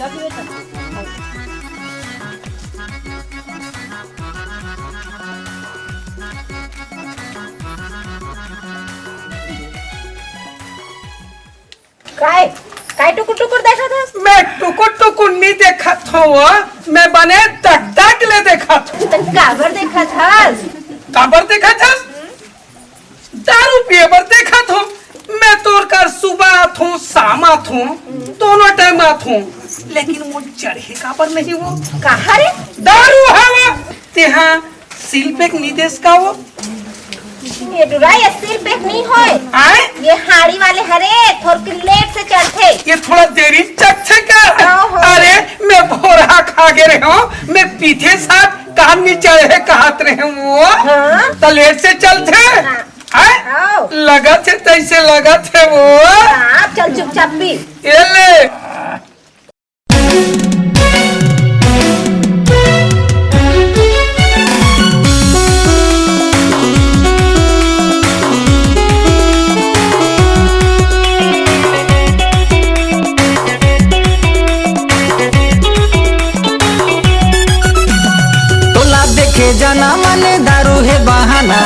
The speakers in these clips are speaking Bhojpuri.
काय काय टुकुर टुकुर देखत हस? मैं टुकुर टुकुर नहीं देखा था वो, मैं बने टकटक ले देखा था। तन काबर देखत हस? काबर देखा था? दारू पिए बर देखा था। मैं तोर कर सुबह आथूं शाम आथूं दोनों टाइम आथूं, लेकिन वो चढ़े काबर नहीं वो कहा रे? दारू है वो तेहा सिलपेक निदेश का वो ये डुराई सिर पे नहीं होए। आए ये हाड़ी वाले हरे थोड़ के लेट से चढ़ते। ये थोड़ा देरी चक से कर। ओहो। अरे मैं भोरा खा के रहे हूँ, मैं पीछे साथ काम नहीं चढ़े कहत रहे हूँ वो हाँ? तो लेट से चलते आए आओ। लगत है तैसे लगत है वो आप चल चुपचाप पी। ये ले जाना माने दारू है बहाना,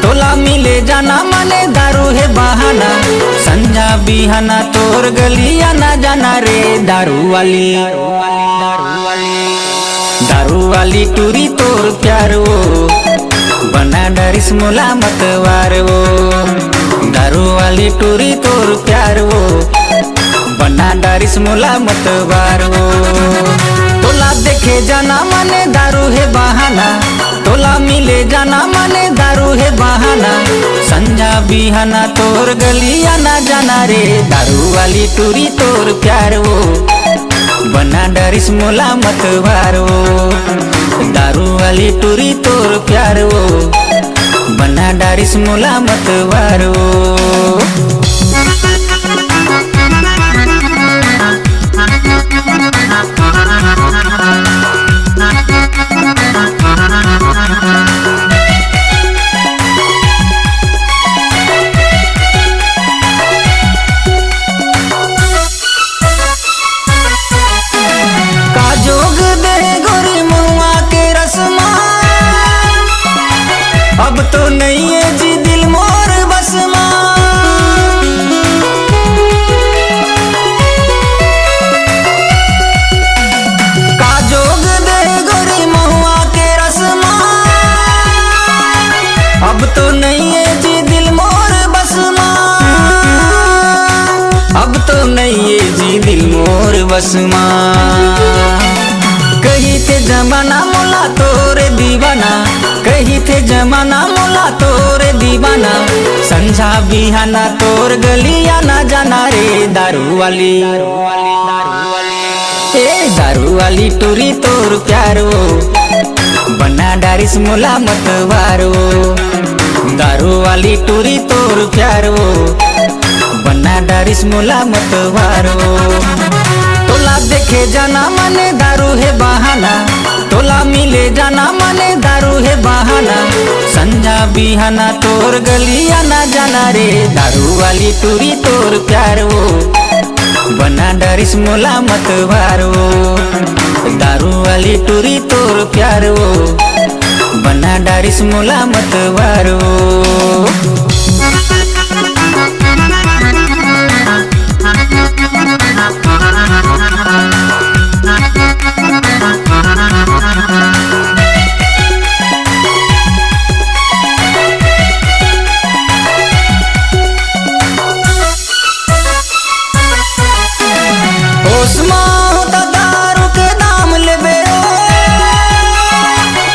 तोला मिले जाना माने दारू है बहाना। संजा बिहाना तोर गलिया ना जाना रे दारू वाली, दारू वाली टूरी तोर प्यार वो बना डरिस मुला मतवार वो। दारू वाली टूरी तोर प्यार वो बना डरिस मुला मतवार वो। तोला देखे जाना माने दारू है बहाना, तोला मिले जाना माने दारू है बहाना। संजा बिहाना तोर गलिया ना जाना रे दारू वाली टूरी तोर प्यार वो बना डरिस मोला मतवार वो। दारू वाली टूरी तोर प्यार वो बना डरिस मोला मतवार वो। अब तो नहीं है जी दिल मोर बस का जोग दे गोरी महुआ के रसमा। अब तो नहीं है जी दिल मोर बस अब तो नहीं है जी दिल मोर बस कही थे जमाना मोला तोरे दीवाना, कही थे जमाना मोला तोरे दीवाना। संझा बिहाना तोर गलिया ना जाना रे दारू वाली, ए दारू वाली टूरी तोर प्यार वो बना डारिस मोला मतवार वो। दारू वाली टूरी तोर प्यार वो बना डारिस मोला मतवार वो। तोला देखे जाना माने दारू है बहाना, तोला मिले जाना माने दारू है बहाना। संजा बिहाना तोर गलिया ना जाना रे दारू वाली टूरी तोर प्यार वो बना डरिस मोला मतवार वो। दारू वाली टूरी तोर प्यार वो बना डरिस मोला मतवार वो।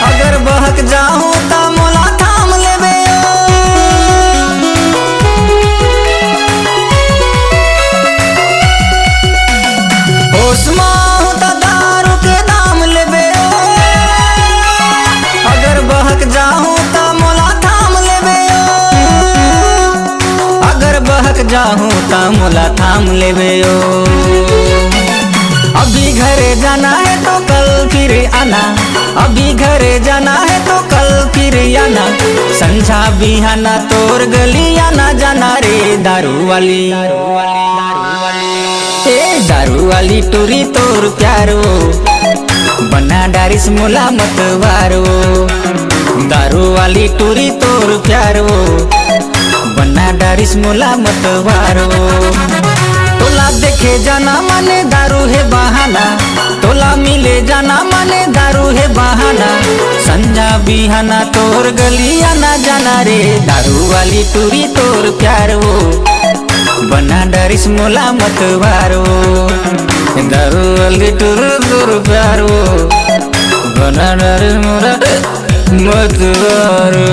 अगर बहक जाऊं ता मोला थाम लेबे ओसमा होता दारू के दाम लेबे। अगर बहक जाऊं ता मोला थाम लेबे, अगर बहक जाऊं ता मोला थाम लेबे। अभी घरे जाना है तो कल फिर आना, अभी घरे जाना है तो कल फिर आना। संझा बिहाना तोर गलिया ना जाना रे दारू वाली, ए दारू वाली टूरी तोर प्यार वो बना डारिस मोला मतवारो दारू वाली टूरी तोर प्यार वो बना डारिस मोला मतवारो तोला देखे जाना माने दारू है बहाना तोला मिले जाना माने दारू है बहाना संजा बिहाना तोर गलिया ना जाना रे दारू वाली टूरी तोर प्यार वो बना डारिस मोला मतवारो दारू वाली टूरी तोर प्यार वो बना डारिस मोला मतवारो।